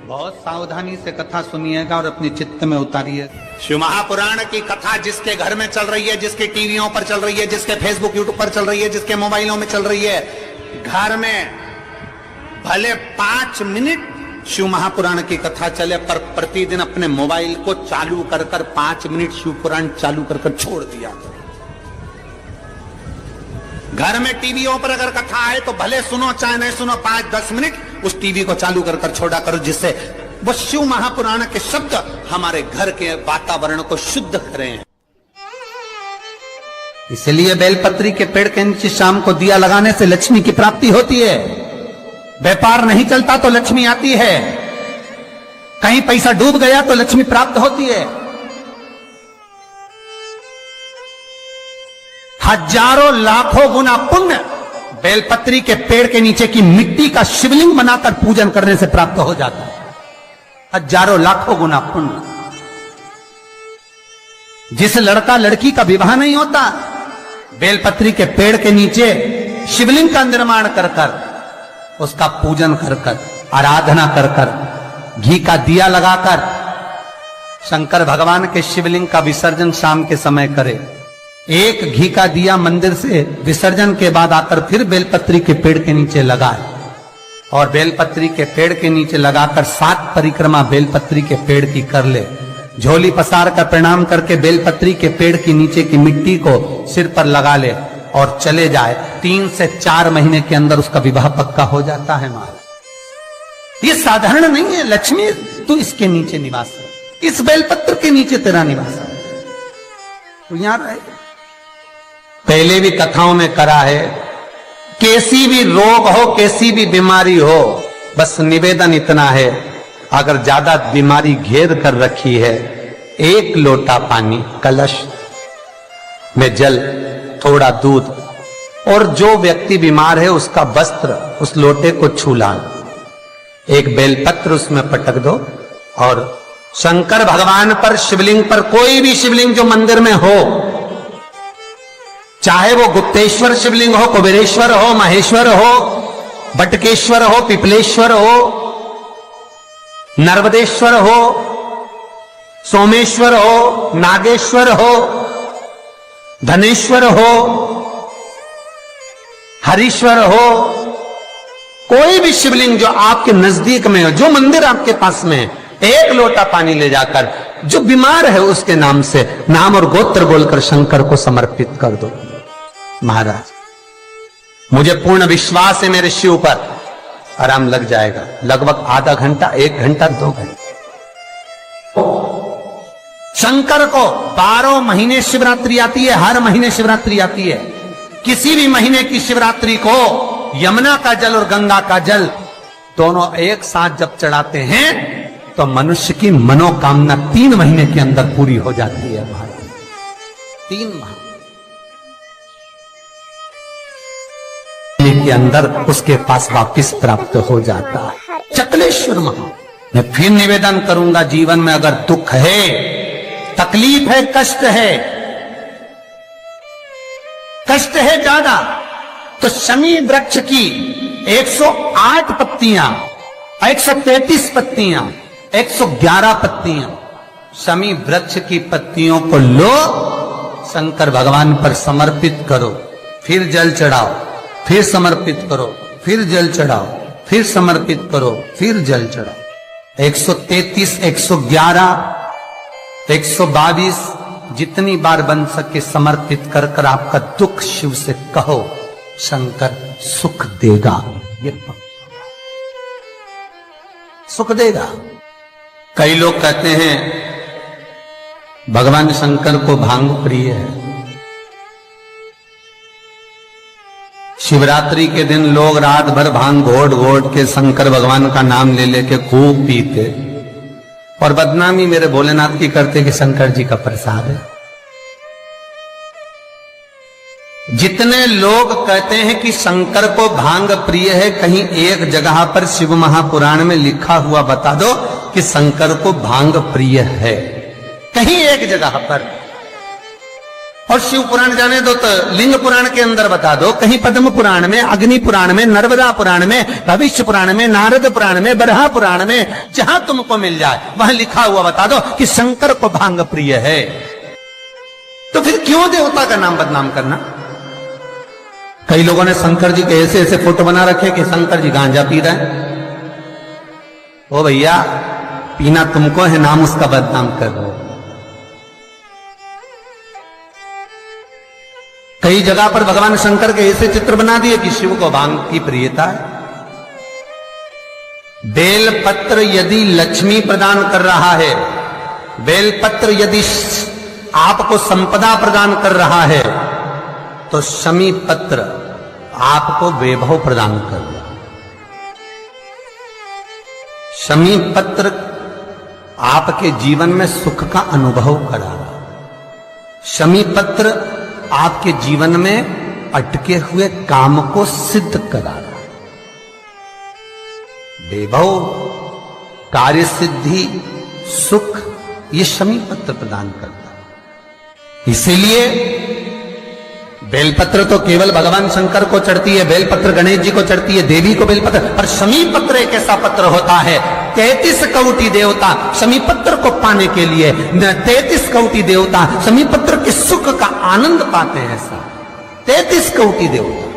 बहुत सावधानी से कथा सुनिएगा और अपने चित्त में उतारिए। शिव महापुराण की कथा जिसके घर में चल रही है, जिसके टीवियों पर चल रही है, जिसके फेसबुक यूट्यूब पर चल रही है, जिसके मोबाइलों में चल रही है, घर में भले 5 मिनट शिव महापुराण की कथा चले, पर प्रतिदिन अपने मोबाइल को चालू कर 5 मिनट शिव पुराण चालू कर छोड़ दिया। घर में टीवियों पर अगर कथा आए तो भले सुनो चाहे नहीं सुनो, 5-10 मिनट उस टीवी को चालू कर छोड़ा करो, जिससे वो शिव महापुराण के शब्द हमारे घर के वातावरण को शुद्ध करें। इसलिए बेलपत्री के पेड़ के नीचे शाम को दिया लगाने से लक्ष्मी की प्राप्ति होती है। व्यापार नहीं चलता तो लक्ष्मी आती है, कहीं पैसा डूब गया तो लक्ष्मी प्राप्त होती है। हजारों लाखों गुना पुण्य बेलपत्री के पेड़ के नीचे की मिट्टी का शिवलिंग बनाकर पूजन करने से प्राप्त हो जाता है। हजारों लाखों गुना पुण्य। जिस लड़का लड़की का विवाह नहीं होता, बेलपत्री के पेड़ के नीचे शिवलिंग का निर्माण कर उसका पूजन कर आराधना कर घी का दिया लगाकर शंकर भगवान के शिवलिंग का विसर्जन शाम के समय करे। एक घी का दिया मंदिर से विसर्जन के बाद आकर फिर बेलपत्री के पेड़ के नीचे लगाए और बेलपत्री के पेड़ के नीचे लगाकर 7 परिक्रमा बेलपत्री के पेड़ की कर ले। झोली पसार कर प्रणाम करके बेलपत्री के पेड़ के नीचे की मिट्टी को सिर पर लगा ले और चले जाए। 3 से 4 महीने के अंदर उसका विवाह पक्का हो जाता है। महाराज ये साधारण नहीं है। लक्ष्मी तू इसके नीचे निवास है, इस बेलपत्र के नीचे तेरा निवास है, तू यहां रहे। पहले भी कथाओं में करा है, कैसी भी रोग हो, कैसी भी बीमारी हो, बस निवेदन इतना है, अगर ज्यादा बीमारी घेर कर रखी है, 1 लोटा पानी, कलश में जल, थोड़ा दूध, और जो व्यक्ति बीमार है उसका वस्त्र उस लोटे को छू लाओ, एक बेलपत्र उसमें पटक दो और शंकर भगवान पर, शिवलिंग पर, कोई भी शिवलिंग जो मंदिर में हो, चाहे वो गुप्तेश्वर शिवलिंग हो, कुबेरेश्वर हो, महेश्वर हो, बटकेश्वर हो, पिपलेश्वर हो, नर्मदेश्वर हो, सोमेश्वर हो, नागेश्वर हो, धनेश्वर हो, हरीश्वर हो, कोई भी शिवलिंग जो आपके नजदीक में हो, जो मंदिर आपके पास में है, 1 लोटा पानी ले जाकर जो बीमार है उसके नाम से नाम और गोत्र बोलकर शंकर को समर्पित कर दो। महाराज मुझे पूर्ण विश्वास है मेरे शिव पर, आराम लग जाएगा। लगभग आधा घंटा, 1 घंटा, 2 घंटे। शंकर को 12 महीने शिवरात्रि आती है, हर महीने शिवरात्रि आती है। किसी भी महीने की शिवरात्रि को यमुना का जल और गंगा का जल दोनों एक साथ जब चढ़ाते हैं तो मनुष्य की मनोकामना 3 महीने के अंदर पूरी हो जाती है। महाराज 3 माह के अंदर उसके पास वापिस प्राप्त हो जाता है। चकलेश्वर महा, मैं फिर निवेदन करूंगा, जीवन में अगर दुख है, तकलीफ है, कष्ट है ज्यादा, तो शमी वृक्ष की 108 पत्तियां, 133 पत्तियां, 111 पत्तियां, शमी वृक्ष की पत्तियों को लो, शंकर भगवान पर समर्पित करो, फिर जल चढ़ाओ, फिर समर्पित करो, फिर जल चढ़ाओ, फिर समर्पित करो, फिर जल चढ़ाओ। 133, 111, 122 जितनी बार बन सके समर्पित कर आपका दुख शिव से कहो, शंकर सुख देगा। ये सुख देगा। कई लोग कहते हैं भगवान शंकर को भांग प्रिय है। शिवरात्रि के दिन लोग रात भर भांग घोट घोट के शंकर भगवान का नाम ले लेके खूब पीते और बदनामी मेरे भोलेनाथ की करते कि शंकर जी का प्रसाद है। जितने लोग कहते हैं कि शंकर को भांग प्रिय है, कहीं एक जगह पर शिव महापुराण में लिखा हुआ बता दो कि शंकर को भांग प्रिय है, कहीं एक जगह पर। और शिव पुराण जाने दो तो लिंग पुराण के अंदर बता दो, कहीं पद्म पुराण में, अग्नि पुराण में, नर्मदा पुराण में, भविष्य पुराण में, नारद पुराण में, बरहा पुराण में, जहां तुमको मिल जाए वहां लिखा हुआ बता दो कि शंकर को भांग प्रिय है। तो फिर क्यों देवता का नाम बदनाम करना? कई लोगों ने शंकर जी के ऐसे ऐसे फोटो बना रखे कि शंकर जी गांजा पी रहे हैं। ओ भैया, पीना तुमको है, नाम उसका बदनाम कर दो। कई जगह पर भगवान शंकर के ऐसे चित्र बना दिए कि शिव को भांग की प्रियता है। बेलपत्र यदि लक्ष्मी प्रदान कर रहा है, बेलपत्र यदि आपको संपदा प्रदान कर रहा है, तो शमी पत्र आपको वैभव प्रदान कर रहा है। शमी पत्र आपके जीवन में सुख का अनुभव करा रहा है। शमी पत्र आपके जीवन में अटके हुए काम को सिद्ध करा रहा है। वैभव, कार्य सिद्धि, सुख, ये शमी पत्र प्रदान करता है। इसीलिए बेलपत्र तो केवल भगवान शंकर को चढ़ती है, बेलपत्र गणेश जी को चढ़ती है, देवी को बेलपत्र, पर शमी पत्र एक ऐसा पत्र होता है, 33 कोटि देवता शमी पत्र को पाने के लिए, 33 कोटि देवता शमी पत्र के सुख का आनंद पाते हैं। ऐसा 33 कोटि देवता।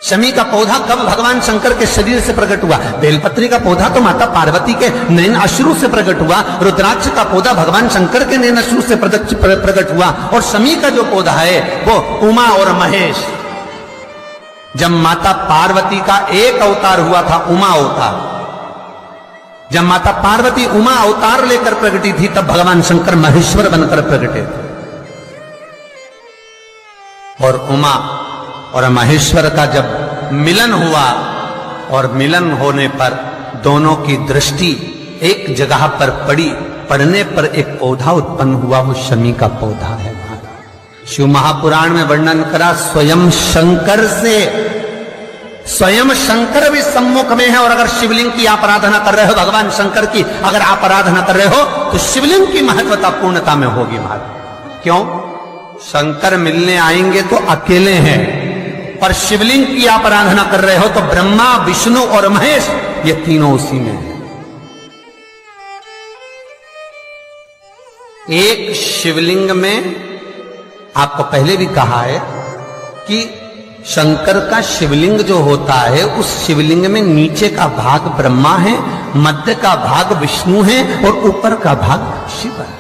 शमी का पौधा कब भगवान शंकर के शरीर से प्रकट हुआ? बेलपत्री का पौधा तो माता पार्वती के नैन अश्रु से प्रकट हुआ। रुद्राक्ष का पौधा भगवान शंकर के नैन अश्रु से प्रकट हुआ। और शमी का जो पौधा है वो उमा और महेश। जब माता पार्वती का एक अवतार हुआ था, उमा अवतार, जब माता पार्वती उमा अवतार लेकर प्रकटी थी, तब भगवान शंकर महेश्वर बनकर प्रकटे थे। और उमा और महेश्वर का जब मिलन हुआ, और मिलन होने पर दोनों की दृष्टि एक जगह पर पड़ी, पड़ने पर एक पौधा उत्पन्न हुआ, वो शमी का पौधा है। शिव महापुराण में वर्णन करा, स्वयं शंकर से, स्वयं शंकर भी सम्मुख में है। और अगर शिवलिंग की आप आराधना कर रहे हो, भगवान शंकर की अगर आप आराधना कर रहे हो, तो शिवलिंग की महत्वता पूर्णता में होगी महाराज। क्यों? शंकर मिलने आएंगे तो अकेले हैं, पर शिवलिंग की आप आराधना कर रहे हो तो ब्रह्मा, विष्णु और महेश, ये तीनों उसी में है। एक शिवलिंग में, आपको पहले भी कहा है कि शंकर का शिवलिंग जो होता है, उस शिवलिंग में नीचे का भाग ब्रह्मा है, मध्य का भाग विष्णु है और ऊपर का भाग शिव है।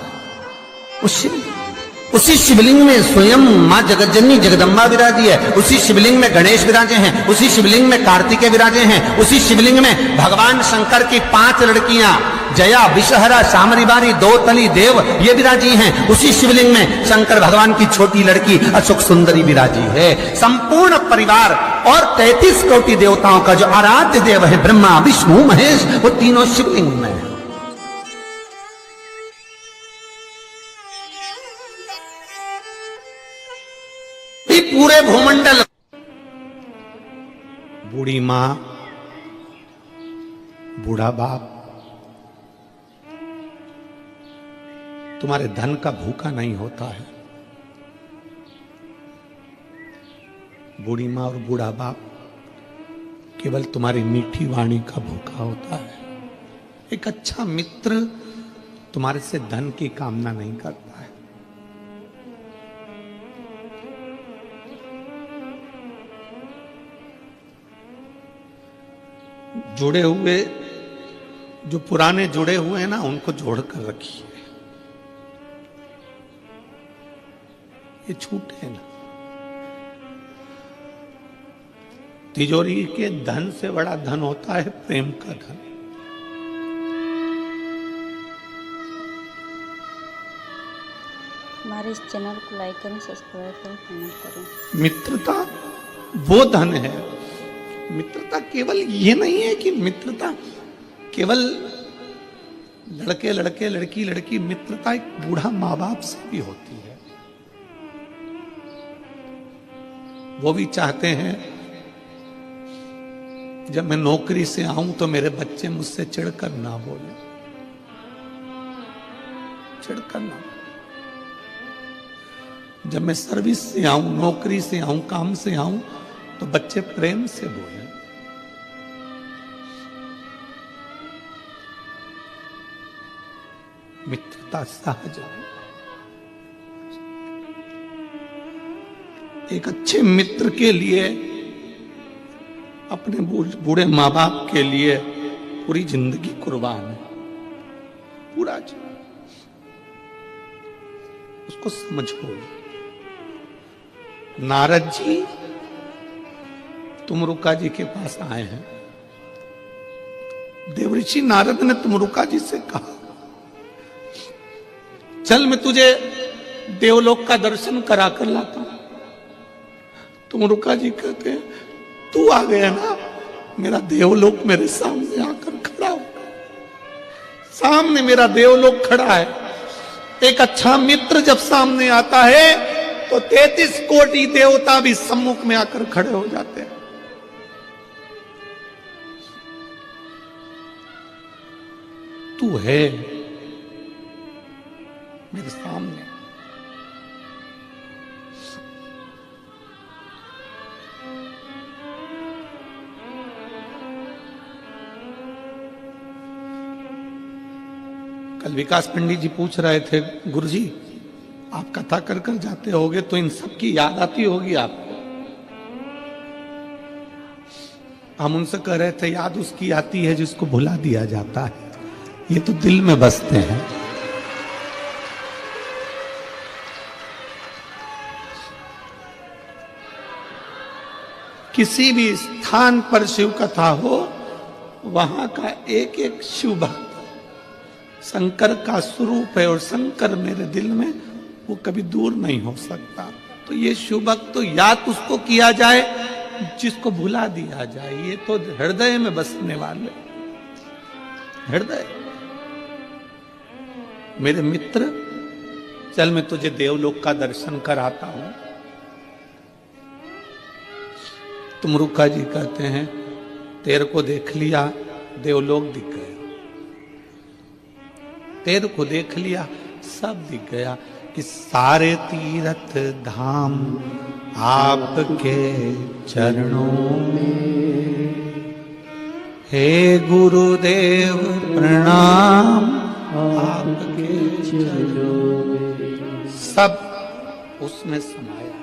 उसी शिवलिंग में स्वयं मां जगज्जननी जगदम्बा विराजी है, उसी शिवलिंग में गणेश विराजे हैं, उसी शिवलिंग में कार्तिकेय विराजे हैं, उसी शिवलिंग में भगवान शंकर की 5 लड़कियां जया, विषहरा, शामरीबारी, दो तली देव, ये विराजी हैं। उसी शिवलिंग में शंकर भगवान की छोटी लड़की अशोक सुंदरी विराजी है। संपूर्ण परिवार और 33 कोटि देवताओं का जो आराध्य देव है ब्रह्मा, विष्णु, महेश, वो तीनों शिवलिंग में है। पूरे भूमंडल, बूढ़ी मां, बूढ़ा बाप तुम्हारे धन का भूखा नहीं होता है। बूढ़ी मां और बूढ़ा बाप केवल तुम्हारी मीठी वाणी का भूखा होता है। एक अच्छा मित्र तुम्हारे से धन की कामना नहीं करता है। जुड़े हुए, जो पुराने जुड़े हुए हैं ना, उनको जोड़कर रखिए, ये छूटे ना। तिजोरी के धन से बड़ा धन होता है प्रेम का धन। हमारे इस चैनल को लाइक करें, सब्सक्राइब करें, कमेंट करें। मित्रता वो धन है। मित्रता केवल ये नहीं है कि मित्रता केवल लड़के लड़के, लड़की लड़की, मित्रता एक बूढ़ा माँ बाप से भी होती है। वो भी चाहते हैं जब मैं नौकरी से आऊं तो मेरे बच्चे मुझसे चिढ़कर ना बोले, चिढ़कर ना। जब मैं सर्विस से आऊं, नौकरी से आऊं, काम से आऊं, तो बच्चे प्रेम से बोले। मित्रता सहज है। एक अच्छे मित्र के लिए, अपने बूढ़े माँ बाप के लिए पूरी जिंदगी कुर्बान है, पूरा जीवन। उसको समझो। नारद जी तुमरुका जी के पास आए हैं। देवऋषि नारद ने तुमरुका जी से कहा, चल मैं तुझे देवलोक का दर्शन करा कर लाता हूं। तुमरुका जी कहते हैं, तू आ गया ना, मेरा देवलोक मेरे सामने आकर खड़ा हो। सामने मेरा देवलोक खड़ा है। एक अच्छा मित्र जब सामने आता है तो 33 कोटि देवता भी सम्मुख में आकर खड़े हो जाते हैं। तू है मेरे सामने। कल विकास पंडित जी पूछ रहे थे, गुरुजी आप कथा कर कर जाते होगे तो इन सब की याद आती होगी आपको। हम उनसे कह रहे थे, याद उसकी आती है जिसको भुला दिया जाता है, ये तो दिल में बसते हैं। किसी भी स्थान पर शिव कथा हो, वहां का एक एक शिव भक्त शंकर का स्वरूप है, और शंकर मेरे दिल में वो कभी दूर नहीं हो सकता। तो ये शिव भक्त तो याद उसको किया जाए जिसको भुला दिया जाए, ये तो हृदय में बसने वाले। हृदय। मेरे मित्र, चल मैं तुझे देवलोक का दर्शन कराता हूं। तुमरुका जी कहते हैं, तेरे को देख लिया, देवलोक दिख गया। तेरे को देख लिया, सब दिख गया कि सारे तीर्थ धाम आपके चरणों में। हे गुरुदेव प्रणाम आपके चरणों में। सब उसमें समाया,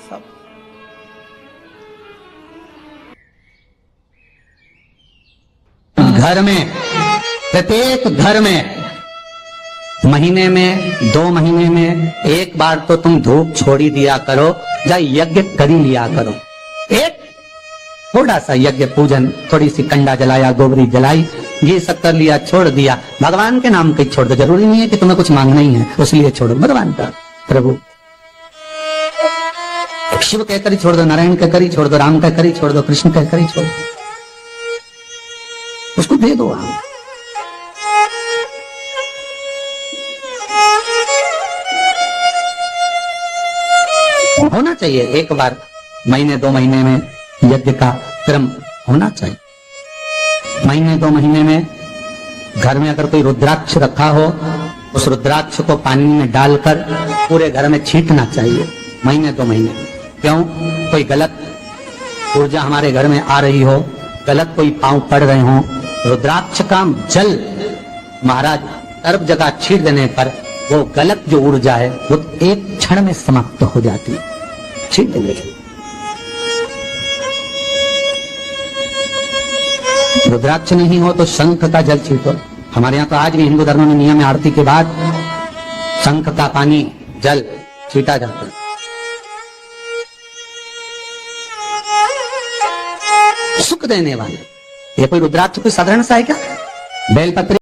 सब। घर में, प्रत्येक घर में महीने में, 2 महीने में एक बार तो तुम धूप छोड़ी दिया करो, या यज्ञ करी लिया करो। एक थोड़ा सा यज्ञ पूजन, थोड़ी सी कंडा जलाया, गोबरी जलाई, घी शक्कर लिया, छोड़ दिया। भगवान के नाम के छोड़ दो। जरूरी नहीं है कि तुम्हें कुछ मांगना ही है, उसलिए छोड़ो भगवान का। प्रभु शिव कहकर ही छोड़ दो, नारायण कहकर ही छोड़ दो, राम कहकर ही छोड़ दो, कृष्ण कहकर ही छोड़ दो। उसको दे दो आप। होना चाहिए एक बार महीने 2 महीने में यज्ञ का क्रम होना चाहिए। महीने 2 महीने में घर में अगर कोई रुद्राक्ष रखा हो, उस रुद्राक्ष को पानी में डालकर पूरे घर में छींटना चाहिए महीने 2 महीने। क्यों? कोई गलत ऊर्जा हमारे घर में आ रही हो, गलत कोई पांव पड़ रहे हो, रुद्राक्ष का जल महाराज सर्व जगह छीट देने पर वो गलत जो ऊर्जा है वो एक क्षण में समाप्त हो जाती है। छीट देने रुद्राक्ष नहीं हो तो शंख का जल छीटो। हमारे यहाँ तो आज भी हिंदू धर्म में नियम है, आरती के बाद शंख का पानी जल छीटा जाता है। सुख देने वाले। ये कोई रुद्राक्ष कोई साधारण सा है क्या? बेलपत्री